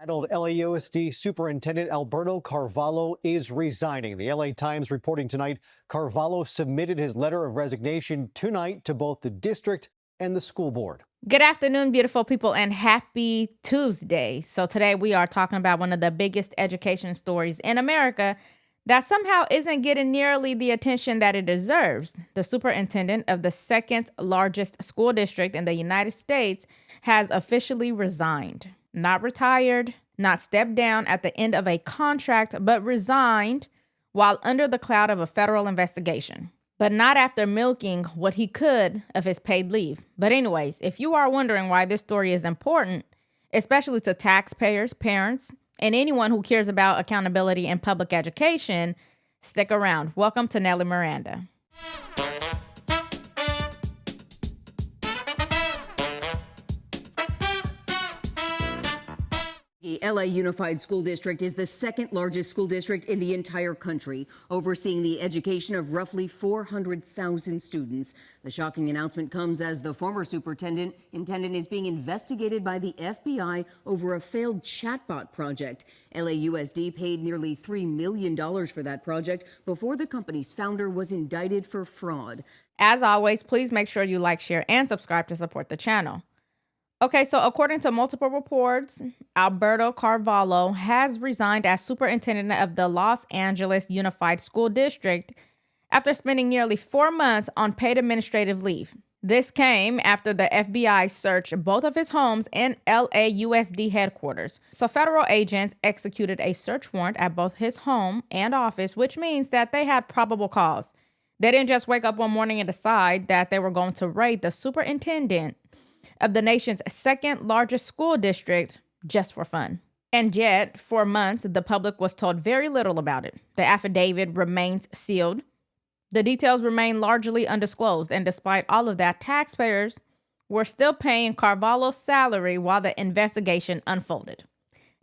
LAUSD Superintendent Alberto Carvalho is resigning. The LA Times reporting tonight Carvalho submitted his letter of resignation tonight to both the district and the school board. Good afternoon, beautiful people, and happy Tuesday. So today we are talking about one of the biggest education stories in America that somehow isn't getting nearly the attention that it deserves. The superintendent of the second largest school district in the United States has officially resigned. Not retired, not stepped down at the end of a contract, but resigned while under the cloud of a federal investigation. But not after milking what he could of his paid leave. But anyways, if you are wondering why this story is important, especially to taxpayers, parents, and anyone who cares about accountability in public education, stick around. Welcome to Nellie Miranda. The LA Unified School District is the second largest school district in the entire country, overseeing the education of roughly 400,000 students. The shocking announcement comes as the former superintendent is being investigated by the FBI over a failed chatbot project. LAUSD paid nearly $3 million for that project before the company's founder was indicted for fraud. As always, please make sure you like, share, and subscribe to support the channel. Okay, so according to multiple reports, Alberto Carvalho has resigned as superintendent of the Los Angeles Unified School District after spending nearly 4 months on paid administrative leave. This came after the FBI searched both of his homes and LAUSD headquarters. So federal agents executed a search warrant at both his home and office, which means that they had probable cause. They didn't just wake up one morning and decide that they were going to raid the superintendent of the nation's second largest school district just for fun. And yet, for months, the public was told very little about it. The affidavit remains sealed. The details remain largely undisclosed. And despite all of that, taxpayers were still paying Carvalho's salary while the investigation unfolded.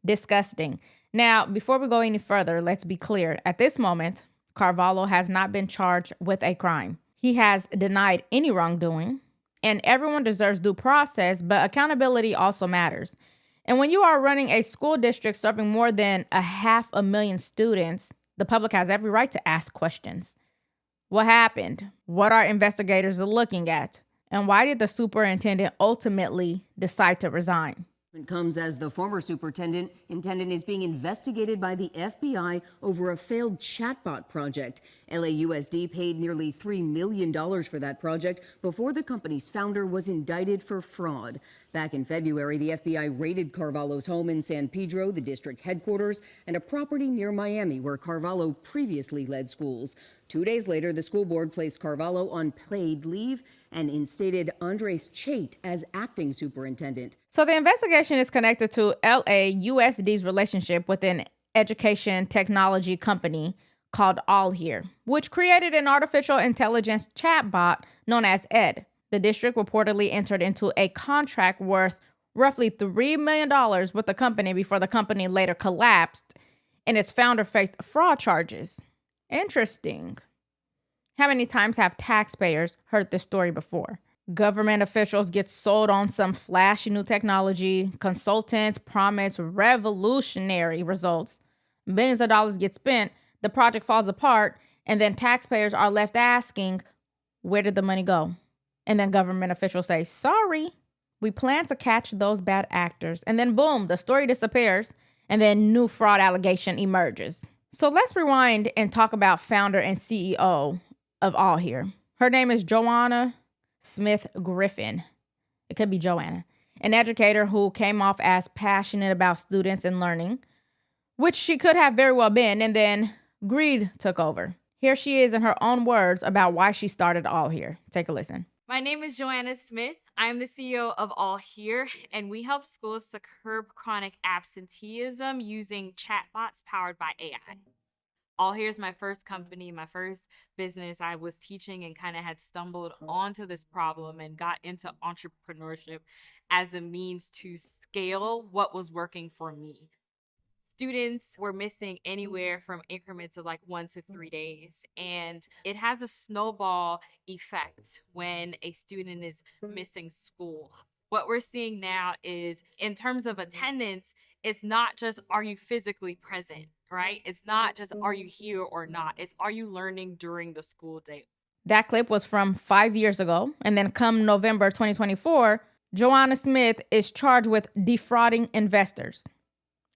Disgusting. Now, before we go any further, let's be clear. At this moment, Carvalho has not been charged with a crime. He has denied any wrongdoing. And everyone deserves due process, but accountability also matters. And when you are running a school district serving more than 500,000 students, the public has every right to ask questions. What happened? What are investigators looking at? And why did the superintendent ultimately decide to resign? It comes as the former superintendent is being investigated by the FBI over a failed chatbot project. LAUSD paid nearly $3 million for that project before the company's founder was indicted for fraud. Back in February, the FBI raided Carvalho's home in San Pedro, the district headquarters, and a property near Miami where Carvalho previously led schools. 2 days later, the school board placed Carvalho on paid leave and instated Andres Chait as acting superintendent. So the investigation is connected to LAUSD's relationship with an education technology company called All Here, which created an artificial intelligence chatbot known as ED. The district reportedly entered into a contract worth roughly $3 million with the company before the company later collapsed and its founder faced fraud charges. Interesting. How many times have taxpayers heard this story before? Government officials get sold on some flashy new technology. Consultants promise revolutionary results. Millions of dollars get spent. The project falls apart. And then taxpayers are left asking, where did the money go? And then government officials say, sorry, we plan to catch those bad actors. And then boom, the story disappears. And then new fraud allegation emerges. So let's rewind and talk about founder and CEO of All Here. Her name is Joanna Smith Griffin. It could be Joanna. An educator who came off as passionate about students and learning, which she could have very well been, and then greed took over. Here she is in her own words about why she started All Here. Take a listen. My name is Joanna Smith. I'm the CEO of All Here, and we help schools to curb chronic absenteeism using chatbots powered by AI. All Here is my first company, my first business. I was teaching and kind of had stumbled onto this problem and got into entrepreneurship as a means to scale what was working for me. Students were missing anywhere from increments of like 1 to 3 days. And it has a snowball effect when a student is missing school. What we're seeing now is, in terms of attendance, it's not just are you physically present, right? It's not just are you here or not. It's are you learning during the school day. That clip was from 5 years ago. And then come November 2024, Joanna Smith is charged with defrauding investors.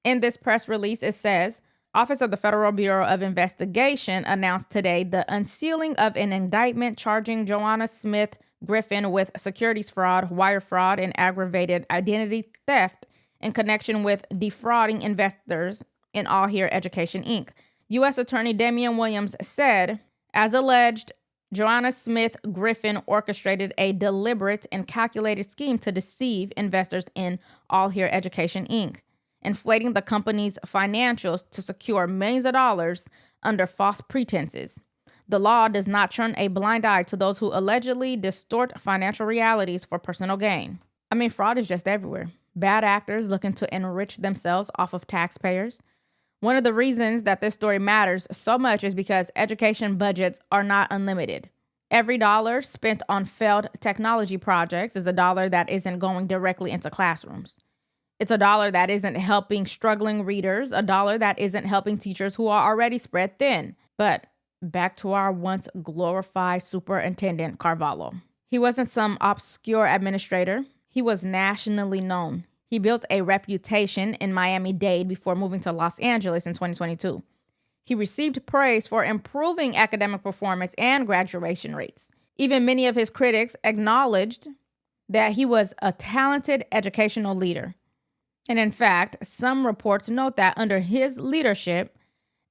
In this press release, it says, Office of the Federal Bureau of Investigation announced today the unsealing of an indictment charging Joanna Smith Griffin with securities fraud, wire fraud, and aggravated identity theft in connection with defrauding investors in All Here Education, Inc. U.S. Attorney Damian Williams said, as alleged, Joanna Smith Griffin orchestrated a deliberate and calculated scheme to deceive investors in All Here Education, Inc., inflating the company's financials to secure millions of dollars under false pretenses. The law does not turn a blind eye to those who allegedly distort financial realities for personal gain. I mean, fraud is just everywhere. Bad actors looking to enrich themselves off of taxpayers. One of the reasons that this story matters so much is because education budgets are not unlimited. Every dollar spent on failed technology projects is a dollar that isn't going directly into classrooms. It's a dollar that isn't helping struggling readers, a dollar that isn't helping teachers who are already spread thin. But back to our once glorified Superintendent Carvalho. He wasn't some obscure administrator. He was nationally known. He built a reputation in Miami-Dade before moving to Los Angeles in 2022. He received praise for improving academic performance and graduation rates. Even many of his critics acknowledged that he was a talented educational leader. And in fact, some reports note that under his leadership,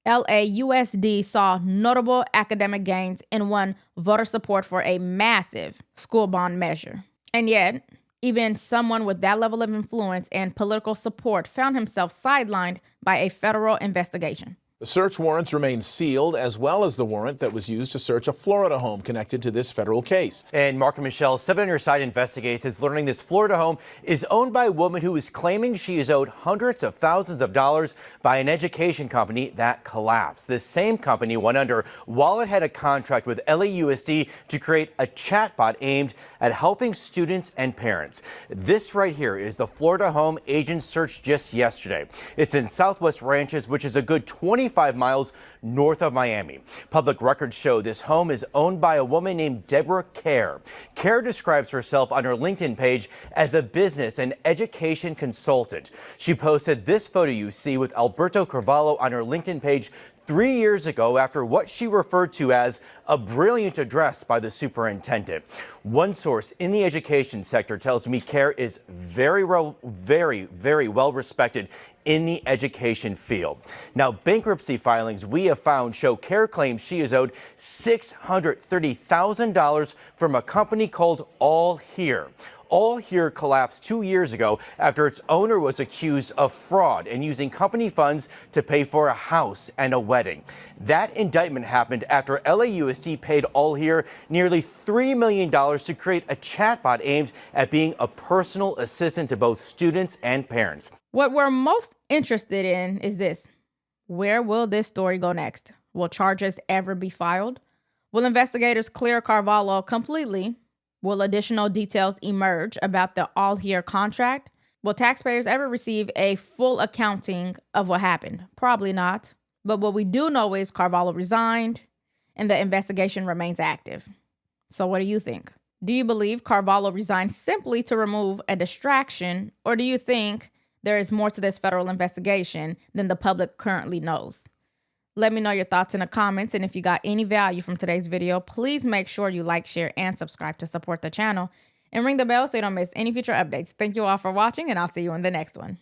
LAUSD saw notable academic gains and won voter support for a massive school bond measure. And yet, even someone with that level of influence and political support found himself sidelined by a federal investigation. The search warrants remain sealed, as well as the warrant that was used to search a Florida home connected to this federal case. And Mark and Michelle, 7 on Your Side investigates is learning this Florida home is owned by a woman who is claiming she is owed hundreds of thousands of dollars by an education company that collapsed. This same company went under while it had a contract with LAUSD to create a chatbot aimed at helping students and parents. This right here is the Florida home agents searched just yesterday. It's in Southwest Ranches, which is a good 25 miles north of Miami. Public records show this home is owned by a woman named Deborah Kerr. Kerr describes herself on her LinkedIn page as a business and education consultant. She posted this photo you see with Alberto Carvalho on her LinkedIn page 3 years ago after what she referred to as a brilliant address by the superintendent. One source in the education sector tells me Kerr is very well respected in the education field. Now, bankruptcy filings we have found show Kerr claims she is owed $630,000 from a company called All Here. All Here collapsed 2 years ago after its owner was accused of fraud and using company funds to pay for a house and a wedding. That indictment happened after LAUSD paid All Here nearly $3 million to create a chatbot aimed at being a personal assistant to both students and parents. What we're most interested in is this. Where will this story go next? Will charges ever be filed? Will investigators clear Carvalho completely? Will additional details emerge about the All Here contract? Will taxpayers ever receive a full accounting of what happened? Probably not. But what we do know is Carvalho resigned and the investigation remains active. So what do you think? Do you believe Carvalho resigned simply to remove a distraction, or do you think there is more to this federal investigation than the public currently knows? Let me know your thoughts in the comments, and if you got any value from today's video, please make sure you like, share, and subscribe to support the channel, and ring the bell so you don't miss any future updates. Thank you all for watching, and I'll see you in the next one.